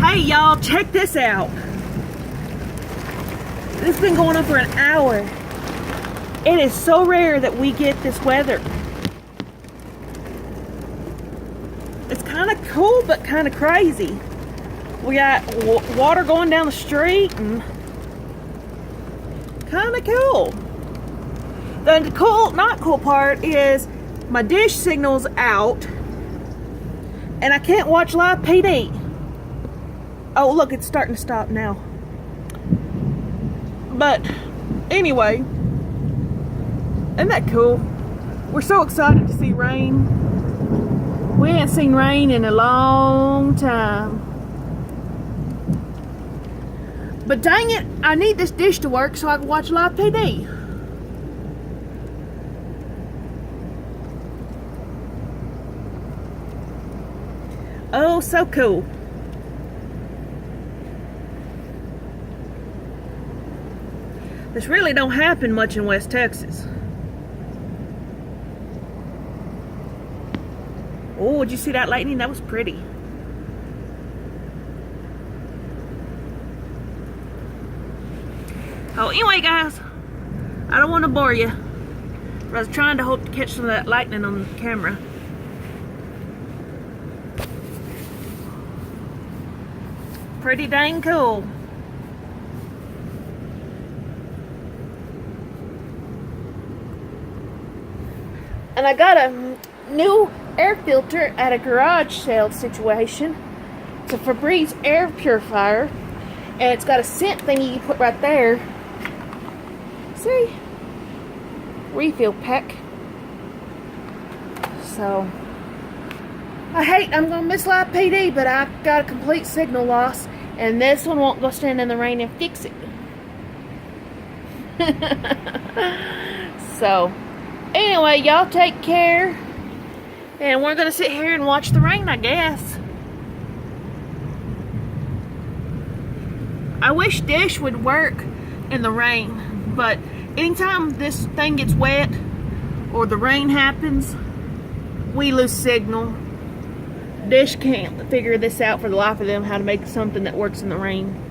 Hey y'all, check this out. This has been going on for an hour. It is so rare that we get this weather. It's kind of cool, but kind of crazy. We got water going down the street and kind of cool. The cool, not cool part is my dish signal's out and I can't watch live PD. Oh, look, it's starting to stop now. But anyway, isn't that cool? We're so excited to see rain. We ain't seen rain in a long time. But dang it, I need this dish to work so I can watch live PD. Oh, so cool. This really don't happen much in West Texas. Oh, did you see that lightning? That was pretty. Oh, anyway, guys, I don't want to bore you. I was trying to hope to catch some of that lightning on the camera. Pretty dang cool. And I got a new air filter at a garage sale situation. It's a Febreze air purifier. And it's got a scent thingy you put right there. See? Refill pack. So, I'm going to miss live PD, but I got a complete signal loss. And this one won't go stand in the rain and fix it. So, anyway, y'all take care. And we're going to sit here and watch the rain, I guess. I wish Dish would work in the rain. But anytime this thing gets wet or the rain happens, we lose signal. Dish can't figure this out for the life of them, how to make something that works in the rain.